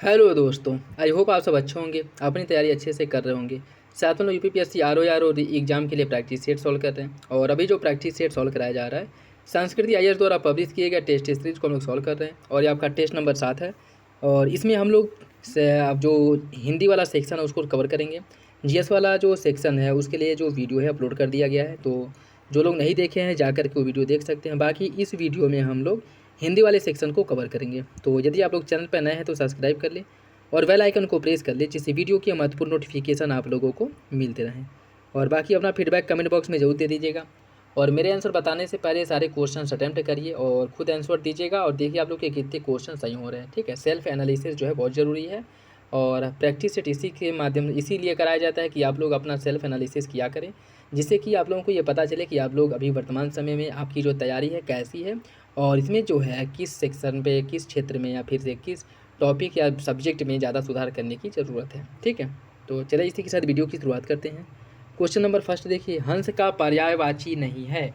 Hello दोस्तों, I hope आप सब अच्छे होंगे, अपनी तैयारी अच्छे से कर रहे होंगे। साथ में लोग यूपीपीएससी आर और एग्जाम के लिए प्रैक्टिस सेट सॉल्व कर रहे हैं। और अभी जो प्रैक्टिस सेट सॉल्व कराया जा रहा है संस्कृति आईएएस द्वारा पब्लिश किए गए टेस्ट सीरीज को हम लोग सॉल्व कर रहे हैं और ये आपका टेस्ट नंबर 7 है। और इसमें हम लोग अब जो हिंदी वाला सेक्शन है उसको कवर करेंगे। जीएस वाला जो सेक्शन है उसके लिए जो वीडियो है अपलोड कर दिया गया है, तो जो लोग नहीं देखे हैं जाकर के वो वीडियो देख सकते हैं। बाकी इस वीडियो में हम लोग हिंदी वाले सेक्शन को कवर करेंगे। तो यदि आप लोग चैनल पर नए हैं तो सब्सक्राइब कर ले और बेल आइकन को प्रेस कर ले, जिससे वीडियो की महत्वपूर्ण नोटिफिकेशन आप लोगों को मिलते रहें। और बाकी अपना फीडबैक कमेंट बॉक्स में ज़रूर दे दीजिएगा। और मेरे आंसर बताने से पहले सारे क्वेश्चन अटैम्प्ट करिए और खुद आंसर दीजिएगा और देखिए आप लोग के कितने क्वेश्चन सही हो रहे हैं। ठीक है, सेल्फ एनालिसिस जो है बहुत ज़रूरी है और प्रैक्टिस सेट इसी के माध्यम इसीलिए कराया जाता है कि आप लोग अपना सेल्फ एनालिसिस किया करें, जिससे कि आप लोगों को ये पता चले कि आप लोग अभी वर्तमान समय में आपकी जो तैयारी है कैसी है और इसमें जो है किस सेक्शन पे, किस क्षेत्र में या फिर से किस टॉपिक या सब्जेक्ट में ज़्यादा सुधार करने की ज़रूरत है। ठीक है, तो चलिए इसी के साथ वीडियो की शुरुआत करते हैं। क्वेश्चन नंबर फर्स्ट देखिए, हंस का पर्यायवाची नहीं है।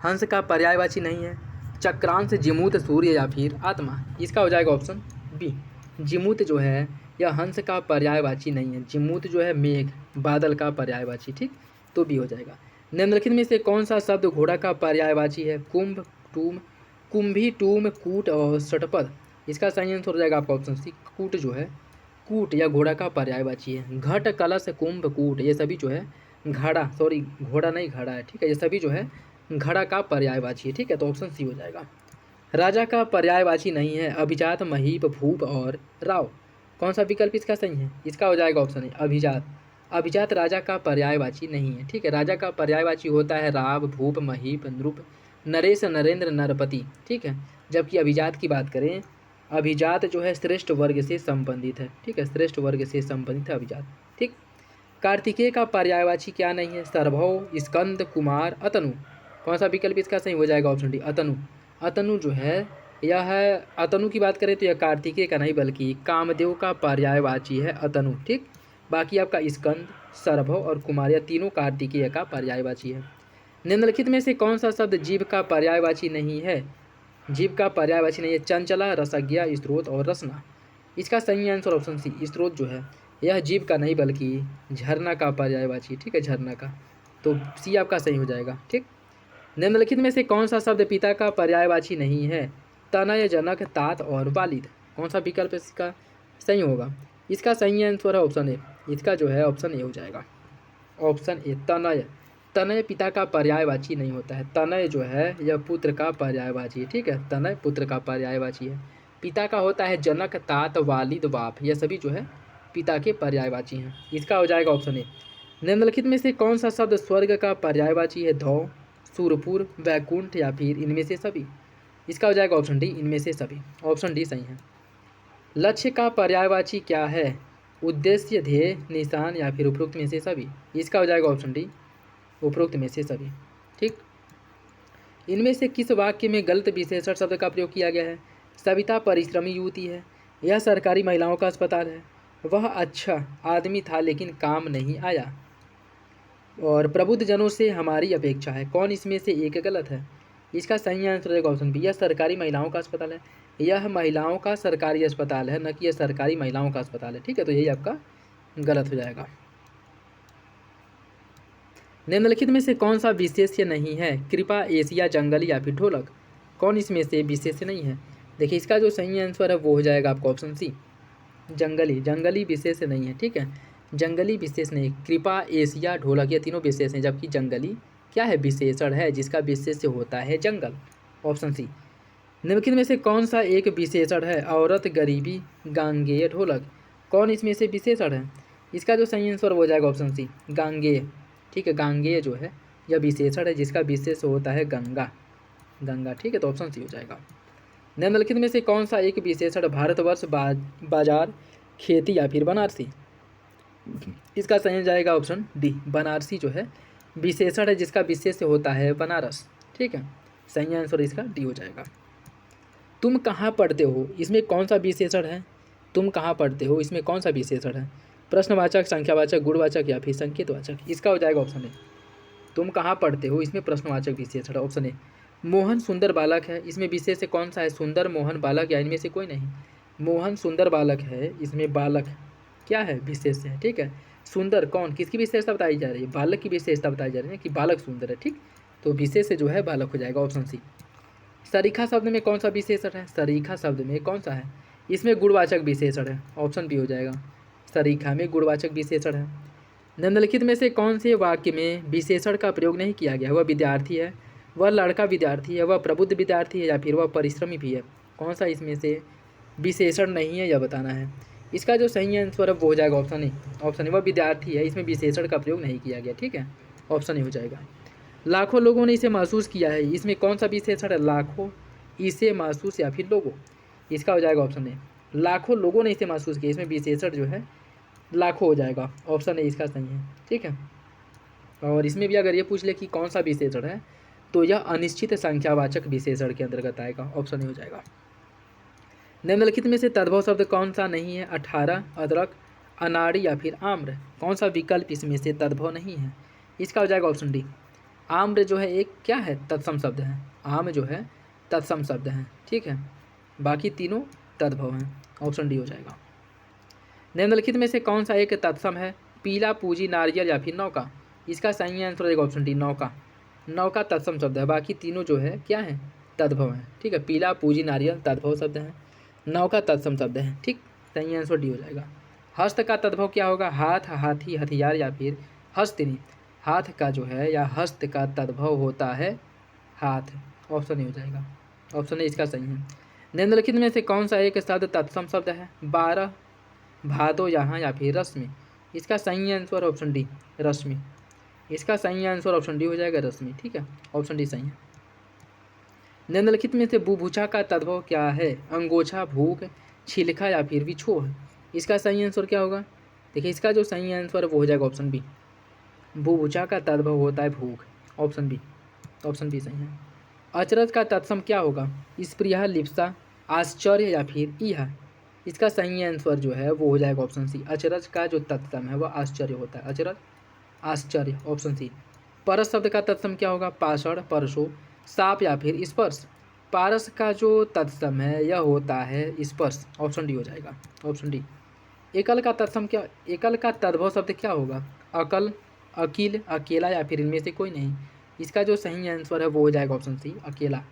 हंस का पर्यायवाची नहीं है चक्रांश, जिमूत, सूर्य या फिर आत्मा। इसका हो जाएगा ऑप्शन बी। जिमूत जो है यह हंस का पर्यायवाची नहीं है। जिमूत जो है मेघ, बादल का पर्यायवाची। ठीक, तो बी हो जाएगा। निम्नलिखित में से कौन सा शब्द घोड़ा का पर्यायवाची है? कुंभ, टूम, कुंभी, टूम, कूट और षटपद। इसका सही आंसर हो जाएगा आपका ऑप्शन सी, कूट जो है कूट या घोड़ा का पर्यायवाची है। घट, कलश, कुंभ, कूट ये सभी जो है घोड़ा नहीं घड़ा है। ठीक है, ये सभी जो है घड़ा का पर्यायवाची है। ठीक है, तो ऑप्शन सी हो जाएगा। राजा का पर्यायवाची नहीं है अभिजात, महीप, भूप और राव। कौन सा विकल्प इसका सही है? इसका हो जाएगा ऑप्शन है अभिजात। अभिजात राजा का पर्यायवाची नहीं है। ठीक है, राजा का पर्यायवाची होता है राव, भूप, महीप, नृप, नरेश, नरेंद्र, नरपति। ठीक है, जबकि अभिजात की बात करें, अभिजात जो है श्रेष्ठ वर्ग से संबंधित है। ठीक है, श्रेष्ठ वर्ग से संबंधित है अभिजात। ठीक, कार्तिकेय का पर्यायवाची क्या नहीं है? सरभव, स्कंद, कुमार, अतनु। कौन सा विकल्प इसका सही हो जाएगा? ऑप्शन डी अतनु। अतनु जो है यह है, अतनु की बात करें तो यह कार्तिकेय का नहीं बल्कि कामदेव का पर्यायवाची है अतनु। ठीक, बाकी आपका स्कंद, सरभव और कुमार यह तीनों कार्तिकेय का पर्यायवाची है। निम्नलिखित में से कौन सा शब्द जीव का पर्यायवाची नहीं है? जीव का पर्यायवाची नहीं है चंचला, रसज्ञा, स्रोत और रसना। इसका सही आंसर ऑप्शन सी, स्रोत जो है यह जीव का नहीं बल्कि झरना का पर्यायवाची। ठीक है, झरना का, तो सी आपका सही हो जाएगा। ठीक, निम्नलिखित में से कौन सा शब्द पिता का पर्यायवाची नहीं है? तनय, जनक, तात और वालिद। कौन सा विकल्प इसका सही होगा? इसका सही आंसर है ऑप्शन ए। इसका जो है ऑप्शन ए हो जाएगा, ऑप्शन ए तनय। तनय पिता का पर्यायवाची नहीं होता है। तनय जो है यह पुत्र का पर्यायवाची है। ठीक है, तनय पुत्र का पर्यायवाची है। पिता का होता है जनक, तात, वालिद, बाप, यह सभी जो है पिता के पर्यायवाची हैं। इसका हो जाएगा ऑप्शन ए। निम्नलिखित में से कौन सा शब्द स्वर्ग का पर्यायवाची है? धौ, सूरपुर, वैकुंठ या फिर इनमें से सभी। इसका हो जाएगा ऑप्शन डी, इनमें से सभी। ऑप्शन डी सही है। लक्ष्य का पर्यायवाची क्या है? उद्देश्य, ध्येय, निशान या फिर उपरोक्त में से सभी। इसका हो जाएगा ऑप्शन डी, उपरोक्त में से सभी। ठीक, इनमें से किस वाक्य में गलत विशेषण शब्द का प्रयोग किया गया है? सविता परिश्रमी युवती है, यह सरकारी महिलाओं का अस्पताल है, वह अच्छा आदमी था लेकिन काम नहीं आया, और प्रबुद्ध जनों से हमारी अपेक्षा है। कौन इसमें से एक गलत है? इसका सही आंसर है ऑप्शन बी, यह सरकारी महिलाओं का अस्पताल है। यह महिलाओं का सरकारी अस्पताल है, न कि यह सरकारी महिलाओं का अस्पताल है। ठीक है, तो यही आपका गलत हो जाएगा। निम्नलिखित में से कौन सा विशेष्य नहीं है? कृपा, एशिया, जंगली या फिर ढोलक। कौन इसमें से विशेष्य नहीं है? देखिए, इसका जो सही आंसर है वो हो जाएगा आपका ऑप्शन सी, जंगली। जंगली विशेष नहीं है। ठीक है, जंगली विशेष नहीं। कृपा, एशिया, ढोलक ये तीनों विशेष हैं, जबकि जंगली क्या है? विशेषण है जिसका विशेष्य होता है जंगल। Option C. निम्नलिखित में से कौन सा एक विशेषण है? औरत, गरीबी, गांगेय, ढोलक। कौन इसमें से विशेषण है? इसका जो सही आंसर हो जाएगा ऑप्शन सी, गांगेय। ठीक है, गांगेय जो है यह विशेषण है जिसका विशेष होता है गंगा, गंगा। ठीक है, तो ऑप्शन सी हो जाएगा। निम्नलिखित में से कौन सा एक विशेषण भारतवर्ष, बाजार, खेती या फिर बनारसी। इसका सही हो जाएगा ऑप्शन डी, बनारसी जो है विशेषण है जिसका विशेष होता है बनारस। ठीक है, सही आंसर इसका डी हो जाएगा। तुम कहाँ पढ़ते हो, इसमें कौन सा विशेषण है? तुम कहाँ पढ़ते हो, इसमें कौन सा विशेषण है? प्रश्नवाचक, संख्यावाचक, गुणवाचक या फिर संकेतवाचक। इसका हो जाएगा ऑप्शन ए। तुम कहाँ पढ़ते हो, इसमें प्रश्नवाचक विशेषण है, ऑप्शन ए। मोहन सुंदर बालक है, इसमें विशेष कौन सा है? सुंदर, मोहन, बालक या इनमें से कोई नहीं। मोहन सुंदर बालक है, इसमें बालक क्या है, विशेष है। ठीक है, सुंदर कौन, किसकी विशेषता बताई जा रही है, बालक की विशेषता बताई जा रही है कि बालक सुंदर है। ठीक, तो विशेष से जो है बालक हो जाएगा, ऑप्शन सी। सरीखा शब्द में कौन सा विशेषण है, सरीखा शब्द में कौन सा है, इसमें गुणवाचक विशेषण है, ऑप्शन बी हो जाएगा। सरीखा में गुणवाचक विशेषण है। निम्नलिखित में से कौन से वाक्य में विशेषण का प्रयोग नहीं किया गया, वह विद्यार्थी है, वह लड़का विद्यार्थी है, वह प्रबुद्ध विद्यार्थी है, या फिर वह परिश्रमी भी है। कौन सा इसमें से विशेषण नहीं है यह बताना है। इसका जो सही आंसर है वो हो जाएगा ऑप्शन ए। ऑप्शन ए, वह विद्यार्थी है, इसमें विशेषण का प्रयोग नहीं किया गया। ठीक है, ऑप्शन ए हो जाएगा। लाखों लोगों ने इसे महसूस किया है, इसमें कौन सा विशेषण है, लाखों, इसे महसूस या फिर लोगों। इसका हो जाएगा ऑप्शन ए, लाखों लोगों ने इसे महसूस किया, इसमें विशेषण जो है लाखों हो जाएगा, ऑप्शन ए इसका सही है। ठीक है, और इसमें भी अगर ये पूछ ले कि कौन सा विशेषण है तो यह अनिश्चित संख्यावाचक विशेषण के अंतर्गत आएगा, ऑप्शन ए हो जाएगा। निम्नलिखित में से तद्भव शब्द कौन सा नहीं है, 18, अदरक, अनाड़ी या फिर आम्र। कौन सा विकल्प इसमें से तद्भव नहीं है, इसका हो जाएगा ऑप्शन डी। आम्र जो है एक क्या है, तत्सम शब्द है, आम जो है तत्सम शब्द है। ठीक है, बाकी तीनों तद्भव हैं, ऑप्शन डी हो जाएगा। निम्नलिखित में से कौन सा एक तत्सम है, पीला, पूजी, नारियल या फिर नौका। इसका सही आंसर हो जाएगा ऑप्शन डी, नौका। नौका तत्सम शब्द है, बाकी तीनों जो है क्या है, तद्भव है। ठीक है, पीला, पूजी, नारियल तद्भव शब्द है, नौका तत्सम शब्द है। ठीक, सही आंसर डी हो जाएगा। हस्त का तद्भव क्या होगा, हाथ, हाथी, हथियार या फिर हस्तिनी। हाथ का जो है या हस्त का तद्भव होता है हाथ, ऑप्शन ए हो जाएगा, ऑप्शन ए इसका सही है। निम्नलिखित में से कौन सा एक शब्द तत्सम शब्द है, 12, भादो, यहाँ या फिर रश्मि। इसका सही आंसर ऑप्शन डी, रश्मि। इसका सही आंसर ऑप्शन डी हो जाएगा, रश्मि। ठीक है, ऑप्शन डी सही है। निम्नलिखित में से बुभुक्षा का तद्भव क्या है, अंगोछा, भूख, छिलका या फिर विछोह। इसका सही आंसर क्या होगा, देखिए इसका जो सही आंसर है वो हो जाएगा ऑप्शन बी, बुभुक्षा का तद्भव होता है भूख, ऑप्शन बी, ऑप्शन बी सही है। अचरज का तत्सम क्या होगा, स्पृहा, लिप्सा, आश्चर्य या फिर इहा। इसका सही आंसर जो है वो हो जाएगा ऑप्शन सी, अचरज का जो तत्सम है वह आश्चर्य होता है, अचरज आश्चर्य, ऑप्शन सी। परस शब्द का तत्सम क्या होगा, पाषाण, परशो, साप या फिर स्पर्श। पारस का जो तत्सम है यह होता है स्पर्श, ऑप्शन डी हो जाएगा, ऑप्शन डी। एकल का तत्सम क्या, एकल का तद्भव शब्द क्या होगा, अकल, अकील, अकेला या फिर इनमें से कोई नहीं। इसका जो सही आंसर है वो हो जाएगा ऑप्शन सी, अकेला।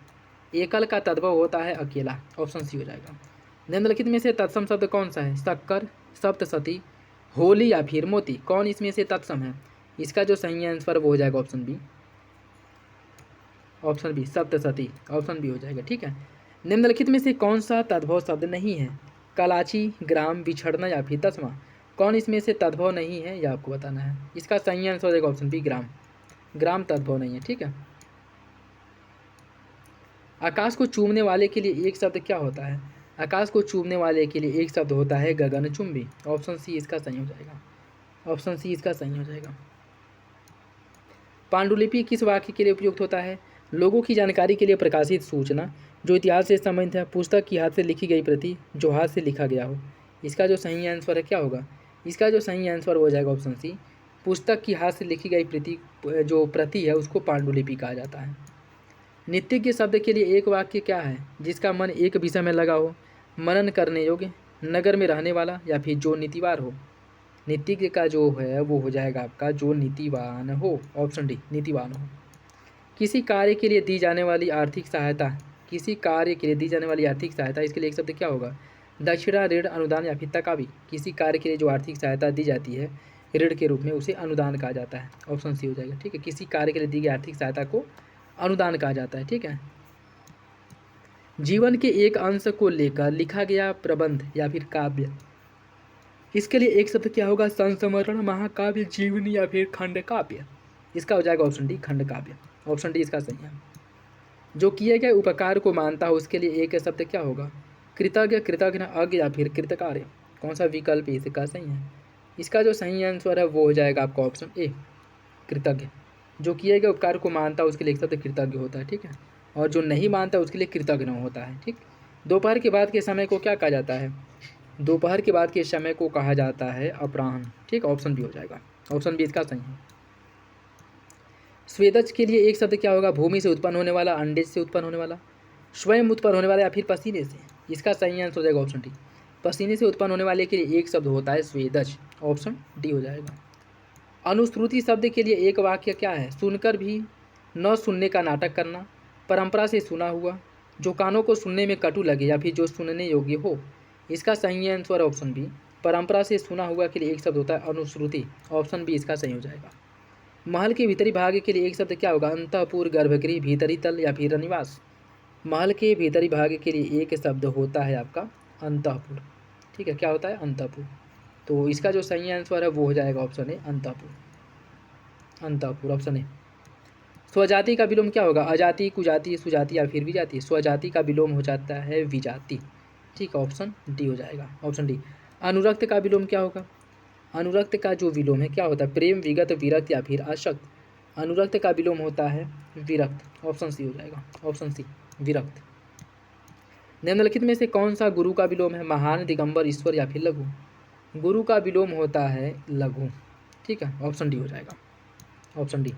एकल का तद्भव होता है अकेला, ऑप्शन सी हो जाएगा। निम्नलिखित में से तत्सम शब्द कौन सा है, शक्कर, सप्तसती, होली या फिर मोती। कौन इसमें से तत्सम है, इसका जो सही आंसर वो हो जाएगा option B, option B, Saptashati, option B हो जाएगा। ठीक है, निम्नलिखित में से कौन सा तद्भव शब्द नहीं है, कलाची, ग्राम, बिछड़ना या फिर दसवां। कौन इसमें से तद्भव नहीं है यह आपको बताना है। इसका सही आंसर हो जाएगा ऑप्शन बी, ग्राम। ग्राम तद्भव नहीं है। ठीक है, आकाश को चूमने वाले के लिए एक शब्द क्या होता है, आकाश को चूमने वाले के लिए एक शब्द होता है गगनचुंबी, ऑप्शन सी इसका सही हो जाएगा, ऑप्शन सी इसका सही हो जाएगा। पांडुलिपि किस वाक्य के लिए उपयुक्त होता है, लोगों की जानकारी के लिए प्रकाशित सूचना जो इतिहास से संबंधित है, पुस्तक की हाथ से लिखी गई प्रति जो हाथ से लिखा गया हो। इसका जो सही आंसर है क्या होगा, इसका जो सही आंसर हो जाएगा ऑप्शन सी, पुस्तक की हाथ से लिखी गई जो प्रति है उसको पांडुलिपि कहा जाता है। नित्यज्ञ शब्द के लिए एक वाक्य क्या है, जिसका मन एक विषय में लगा हो, मनन करने योग्य, नगर में रहने वाला या फिर जो नीतिवान हो। नीतिज्ञ का जो है वो हो जाएगा आपका जो नीतिवान हो, ऑप्शन डी, नीतिवान हो। किसी कार्य के लिए दी जाने वाली आर्थिक सहायता, किसी कार्य के लिए दी जाने वाली आर्थिक सहायता, इसके लिए एक शब्द क्या होगा, दक्षिणा, ऋण, अनुदान या फिर तकावी। किसी कार्य के लिए जो आर्थिक सहायता दी जाती है ऋण के रूप में उसे अनुदान कहा जाता है, ऑप्शन सी हो जाएगा। ठीक है, किसी कार्य के लिए दी गई आर्थिक सहायता को अनुदान कहा जाता है। ठीक है, जीवन के एक अंश को लेकर लिखा गया प्रबंध या फिर काव्य, इसके लिए एक शब्द क्या होगा, संस्मरण, महाकाव्य, जीवनी या फिर खंड काव्य। इसका हो जाएगा ऑप्शन डी, खंड काव्य, ऑप्शन डी इसका सही है। जो किए गए उपकार को मानता हो उसके लिए एक शब्द क्या होगा, कृतज्ञ, कृतज्ञ, अज्ञ या फिर कृतकार्य। कौन सा विकल्प इसका सही है, इसका जो सही आंसर है वो हो जाएगा आपका ऑप्शन ए, कृतज्ञ। जो किए गए उपकार को मानता है उसके लिए एक शब्द कृतज्ञ होता है। ठीक है, और जो नहीं मानता उसके लिए कृतज्ञ होता है। ठीक, दोपहर के बाद के समय को क्या कहा जाता है, दोपहर के बाद के समय को कहा जाता है अपराह्न। ठीक, ऑप्शन बी हो जाएगा, ऑप्शन बी इसका सही है। स्वेदज के लिए एक शब्द क्या होगा, भूमि से उत्पन्न होने वाला, अंडे से उत्पन्न होने वाला, स्वयं उत्पन्न होने वाला या फिर पसीने से। इसका सही आंसर हो जाएगा ऑप्शन डी, पसीने से उत्पन्न होने वाले के लिए एक शब्द होता है स्वेदज, ऑप्शन डी हो जाएगा। अनुश्रुति शब्द के लिए एक वाक्य क्या है? सुनकर भी न सुनने का नाटक करना, परंपरा से सुना हुआ, जो कानों को सुनने में कटु लगे या फिर जो सुनने योग्य हो। इसका सही आंसर ऑप्शन बी, परंपरा से सुना हुआ के लिए एक शब्द होता है अनुश्रुति, ऑप्शन बी इसका सही हो जाएगा। महल के भीतरी भाग के लिए एक शब्द क्या होगा? अंतःपुर, गर्भगृह, भीतरी तल या फिर निवास। महल के भीतरी भाग के लिए एक शब्द होता है आपका अंतःपुर, ठीक है, क्या होता है? अंतःपुर। तो इसका जो सही आंसर है वो हो जाएगा ऑप्शन ए अंतःपुर, अंतःपुर ऑप्शन ए। स्वजाति का विलोम क्या होगा? अजाति, कुजाति, सुजाति या फिर विजाति। स्वजाति का विलोम हो जाता है विजाति, ठीक है, ऑप्शन डी हो जाएगा, ऑप्शन डी। अनुरक्त का विलोम क्या होगा? अनुरक्त का जो विलोम है क्या होता है? प्रेम, विगत, विरक्त या फिर आसक्त। अनुरक्त का विलोम होता है विरक्त, ऑप्शन सी हो जाएगा, ऑप्शन सी विरक्त। निम्नलिखित में से कौन सा गुरु का विलोम है? महान, दिगंबर, ईश्वर या फिर लघु। गुरु का विलोम होता है लघु, ठीक है, ऑप्शन डी हो जाएगा, ऑप्शन डी।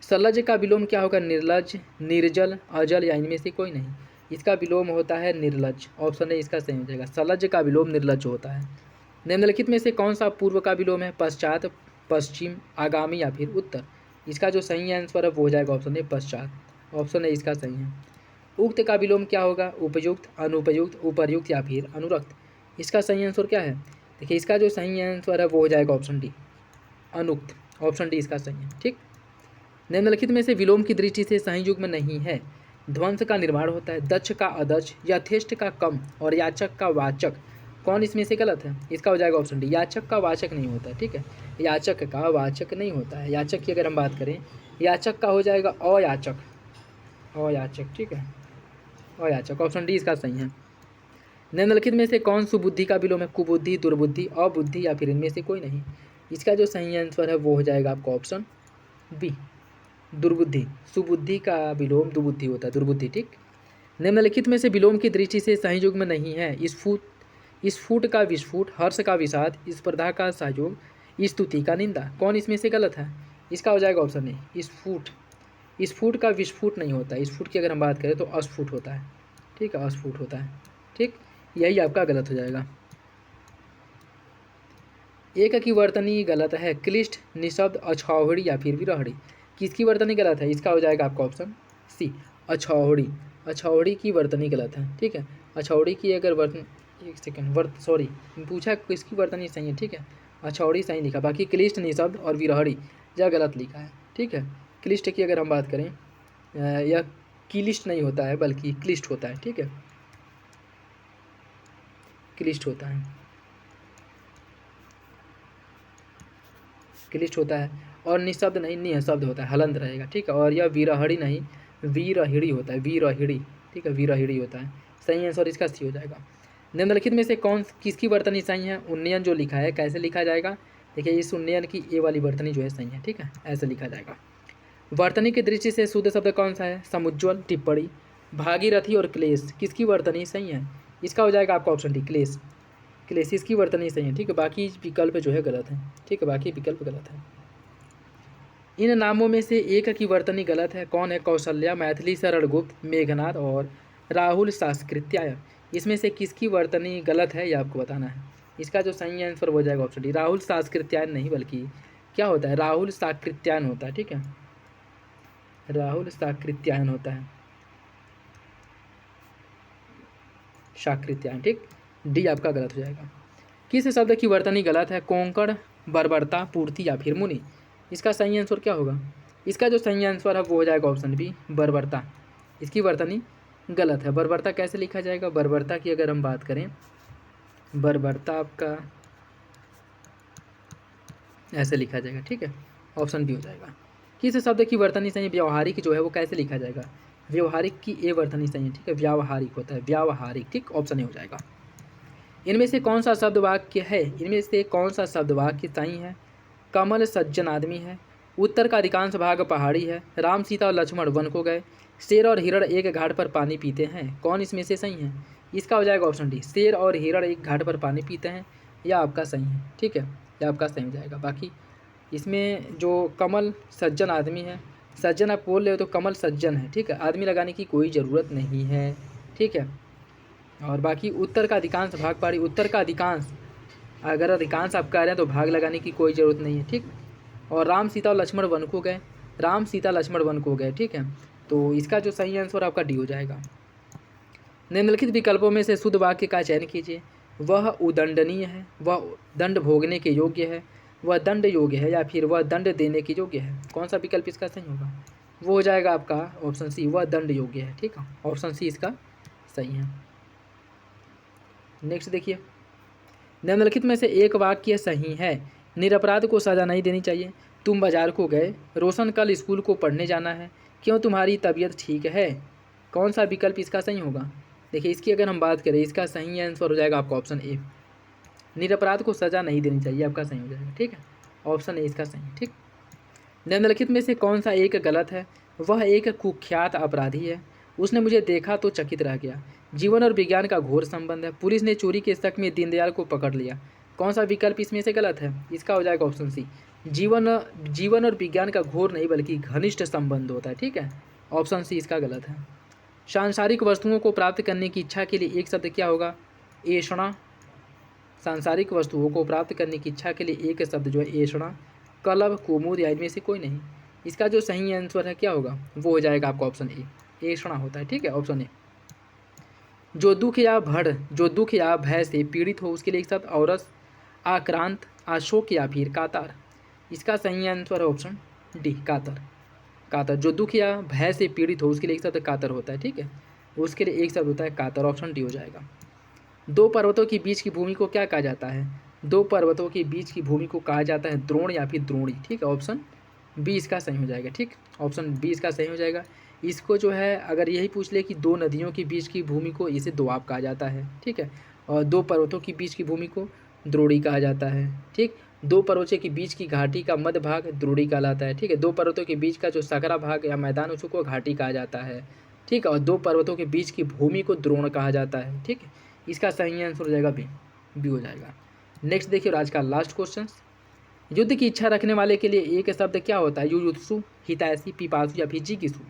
सलज का विलोम क्या होगा? निर्लज, निर्जल, अजल या इनमें से कोई नहीं। इसका विलोम होता है निर्लज, ऑप्शन ए इसका सही हो जाएगा। सलज का विलोम निर्लज होता है। निम्नलिखित में से कौन सा पूर्व का विलोम है? पश्चात, पश्चिम, आगामी या फिर उत्तर। इसका जो सही आंसर है वो हो जाएगा ऑप्शन ए पश्चात, ऑप्शन ए इसका सही है। उक्त का विलोम क्या होगा? उपयुक्त, अनुपयुक्त, उपर्युक्त या फिर अनुरक्त। इसका सही आंसर क्या है? देखिए इसका जो सही आंसर है वो हो जाएगा ऑप्शन डी अनुक्त, ऑप्शन डी इसका सही है, ठीक। निम्नलिखित में से विलोम की दृष्टि से सही युग्म नहीं है। ध्वंस का निर्माण होता है, दक्ष का अदक्ष, यथेष्ट का कम और याचक का वाचक। कौन इसमें से गलत है? इसका हो जाएगा ऑप्शन डी, याचक का वाचक नहीं होता है, ठीक है, याचक का वाचक नहीं होता है। याचक की अगर हम बात करें, याचक का हो जाएगा अयाचक, अयाचक, ठीक है, अयाचक, ऑप्शन डी इसका सही है। निम्नलिखित में से कौन सुबुद्धि का विलोम है? कुबुद्धि, दुर्बुद्धि, अबुद्धि या फिर इनमें से कोई नहीं। इसका जो सही आंसर है वो हो जाएगा आपका ऑप्शन बी दुर्बुद्धि। सुबुद्धि का विलोम दुबुद्धि होता है, दुर्बुद्धि, ठीक। निम्नलिखित में से विलोम की दृष्टि से सही युग्म नहीं है। स्फुट का विस्फुट, हर्ष का विषाद, स्पर्धा का सहयोग, स्तुति का निंदा। कौन इसमें से गलत है? इसका हो जाएगा ऑप्शन ए स्फुट। स्फुट का विस्फुट नहीं होता है। स्फुट की अगर हम बात करें तो अस्फुट होता है, ठीक है, अस्फुट होता है, ठीक, यही आपका गलत हो जाएगा। एक की वर्तनी गलत है, क्लिष्ट, निशब्द, अछौहड़ी या फिर विरहड़ी। किसकी वर्तनी गलत है? इसका हो जाएगा आपका ऑप्शन सी अछौहड़ी। अछौहड़ी की वर्तनी गलत है, ठीक है। अछौहड़ी की अगर वर्तन एक सेकंड सॉरी पूछा किसकी वर्तनी सही है, ठीक है, अछौहड़ी सही लिखा, बाकी क्लिष्ट, निशब्द और विरहड़ी यह गलत लिखा है, ठीक है। क्लिष्ट की अगर हम बात करें, यह क्लिष्ट नहीं होता है बल्कि क्लिष्ट होता है, ठीक है, क्लिष्ट होता है, क्लिष्ट होता है। और निशब्द नहीं, निःशब्द होता है, हलंत रहेगा, ठीक है। और यह विरहड़ी नहीं, वीरहिड़ी होता है, वीरहिड़ी, ठीक है, वीरहिड़ी होता है। सही आंसर इसका सी हो जाएगा। निम्नलिखित में से कौन किसकी वर्तनी सही है? उन्नयन जो लिखा है कैसे लिखा जाएगा? देखिए इस उन्नयन की ए वाली वर्तनी जो है सही है, ठीक है, ऐसे लिखा जाएगा। वर्तनी की दृष्टि से शुद्ध शब्द कौन सा है? समुज्ज्वल, टिप्पणी, भागीरथी और क्लेश। किसकी वर्तनी सही है? इसका हो जाएगा आपका ऑप्शन डी क्लेश, क्लेश इसकी वर्तनी सही है, ठीक है, बाकी विकल्प जो है गलत है, ठीक है, बाकी विकल्प गलत है। इन नामों में से एक की वर्तनी गलत है। कौन है? कौशल्या, मैथिली शरण गुप्त, मेघनाथ और राहुल सांस्कृत्यायन। इसमें से किसकी वर्तनी गलत है ये आपको बताना है। इसका जो सही आंसर हो जाएगा ऑप्शन डी राहुल सांस्कृत्यायन नहीं बल्कि क्या होता है? राहुल सांकृत्यायन होता है, ठीक है, राहुल सांकृत्यायन होता है, सांकृत्यायन, ठीक, डी आपका गलत हो जाएगा। किस शब्द की वर्तनी गलत है? कोंकण, बर्बरता, पूर्ति या फिर मुनि। इसका सही आंसर क्या होगा? इसका जो सही आंसर है वो हो जाएगा ऑप्शन बी बर्बरता। इसकी वर्तनी गलत है। बर्बरता कैसे लिखा जाएगा? बर्बरता की अगर हम बात करें, बर्बरता आपका ऐसे लिखा जाएगा, ठीक है, ऑप्शन बी हो जाएगा। किस शब्द की वर्तनी सही? व्यावहारिक जो है वो कैसे लिखा जाएगा? व्यवहारिक की ए वर्तनी सही है, ठीक है, व्यावहारिक होता है, व्यावहारिक, ठीक, ऑप्शन ए हो जाएगा। इनमें से कौन सा शब्द वाक्य है? इनमें से कौन सा शब्द वाक्य सही है? कमल सज्जन आदमी है, उत्तर का अधिकांश भाग पहाड़ी है, राम, सीता और लक्ष्मण वन को गए, शेर और हिरण एक घाट पर पानी पीते हैं। कौन इसमें से सही है? इसका हो जाएगा ऑप्शन डी शेर और हिरण एक घाट पर पानी पीते हैं, यह आपका सही है, ठीक है, यह आपका सही हो जाएगा। बाकी इसमें जो कमल सज्जन आदमी है, सज्जन आप बोल रहे हो तो कमल सज्जन है, ठीक है, आदमी लगाने की कोई ज़रूरत नहीं है, ठीक है। और बाकी उत्तर का अधिकांश भाग पहाड़ी, उत्तर का अधिकांश, अगर अधिकांश आप कह रहे हैं तो भाग लगाने की कोई ज़रूरत नहीं है, ठीक। और राम सीता और लक्ष्मण वन को गए, राम सीता लक्ष्मण वन को गए, ठीक है। तो इसका जो सही आंसर आपका डी हो जाएगा। निम्नलिखित विकल्पों में से शुद्ध वाक्य का चयन कीजिए। वह उदंडनीय है, वह दंड भोगने के योग्य है, वह दंड योग्य है, या फिर वह दंड देने के योग्य है। कौन सा विकल्प इसका सही होगा? वो हो जाएगा आपका ऑप्शन सी, वह दंड योग्य है, ठीक है। ऑप्शन सी इसका सही है। नेक्स्ट देखिए, निम्नलिखित में से एक वाक्य सही है। निरपराध को सजा नहीं देनी चाहिए। तुम बाजार को गए, रोशन कल स्कूल को पढ़ने जाना है, क्यों तुम्हारी तबीयत ठीक है। कौन सा विकल्प इसका सही होगा? देखिए, इसकी अगर हम बात करें, इसका सही आंसर हो जाएगा आपका ऑप्शन ए, निरपराध को सजा नहीं देनी चाहिए, आपका सही हो जाएगा, ठीक है। ऑप्शन ए इसका सही, ठीक। निम्नलिखित में से कौन सा एक गलत है? वह एक कुख्यात अपराधी है, उसने मुझे देखा तो चकित रह गया। जीवन और विज्ञान का घोर संबंध है, पुलिस ने चोरी के शक में दीनदयाल को पकड़ लिया। कौन सा विकल्प इसमें से गलत है? इसका हो जाएगा ऑप्शन सी, जीवन और विज्ञान का घोर नहीं बल्कि घनिष्ठ संबंध होता है, ठीक है। ऑप्शन सी इसका गलत है। सांसारिक वस्तुओं को प्राप्त करने की इच्छा के लिए एक शब्द क्या होगा? ऐषणा। सांसारिक वस्तुओं को प्राप्त करने की इच्छा के लिए एक शब्द जो है ऐषणा, कलह, कुमुद, या इनमें से कोई नहीं। इसका जो सही आंसर है क्या होगा? वो हो जाएगा आपका ऑप्शन ए, ऐषणा होता है, ठीक है। Option A. जो दुख या भय से पीड़ित हो उसके लिए एक शब्द औरस, आक्रांत, अशोक, या फिर कातर। इसका सही आंसर है ऑप्शन डी, कातर। कातर, जो दुख या भय से पीड़ित हो उसके लिए एक शब्द कातर होता है, ठीक है। उसके लिए एक शब्द होता है कातर, ऑप्शन डी हो जाएगा। दो पर्वतों के बीच की भूमि को क्या कहा जाता है? दो पर्वतों के बीच की भूमि को कहा जाता है द्रोण या फिर द्रोणी, ठीक है। ऑप्शन बी इसका सही हो जाएगा, ठीक। ऑप्शन बी इसका सही हो जाएगा। इसको जो है अगर यही पूछ ले कि दो नदियों के बीच की भूमि को, इसे दोआब कहा जाता है, ठीक है। और दो पर्वतों के बीच की भूमि को द्रोणी कहा जाता है, ठीक। दो पर्वतों के बीच की घाटी का मध्य भाग द्रोणी कहलाता है, ठीक है। दो पर्वतों के बीच का जो सकरा भाग या मैदान उसको घाटी कहा जाता है, ठीक है। और दो पर्वतों के बीच की भूमि को द्रोण कहा जाता है, ठीक है। इसका सही आंसर हो जाएगा बी, बी हो जाएगा। नेक्स्ट देखिए, और आज का लास्ट क्वेश्चन, युद्ध की इच्छा रखने वाले के लिए एक शब्द क्या होता है? युयुत्सु, हितैषी, पिपासु, या फिर जिगीषु।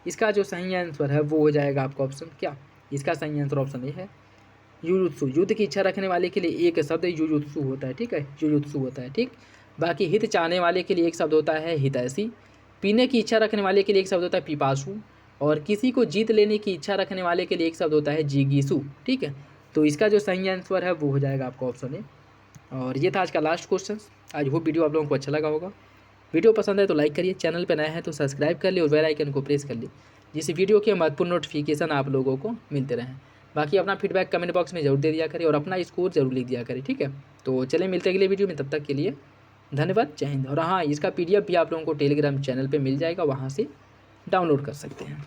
इसका जो सही आंसर है वो हो जाएगा आपका ऑप्शन क्या? इसका सही आंसर ऑप्शन ए है, युयुत्सु। युद्ध की इच्छा रखने वाले के लिए एक शब्द युयुत्सु होता है, ठीक है। युयुत्सु होता है, ठीक। बाकी हित चाहने वाले के लिए एक शब्द होता है हितैषी, पीने की इच्छा रखने वाले के लिए एक शब्द होता है पिपासु, और किसी को जीत लेने की इच्छा रखने वाले के लिए एक शब्द होता है जिगीषु, ठीक है। तो इसका जो सही आंसर है वो हो जाएगा आपका ऑप्शन ए। और ये था आज का लास्ट क्वेश्चन। आज वो वीडियो आप लोगों को अच्छा लगा होगा। वीडियो पसंद है तो लाइक करिए, चैनल पर नया है तो सब्सक्राइब कर लिए और बेल आइकन को प्रेस कर लिए, जिससे वीडियो के महत्वपूर्ण नोटिफिकेशन आप लोगों को मिलते रहें। बाकी अपना फीडबैक कमेंट बॉक्स में जरूर दे दिया करें और अपना स्कोर जरूर लिख दिया करें, ठीक है। तो चलिए मिलते हैं अगले वीडियो में, तब तक के लिए धन्यवाद, जय हिंद। और हाँ, इसका PDF भी आप लोगों को टेलीग्राम चैनल पर मिल जाएगा, वहाँ से डाउनलोड कर सकते हैं।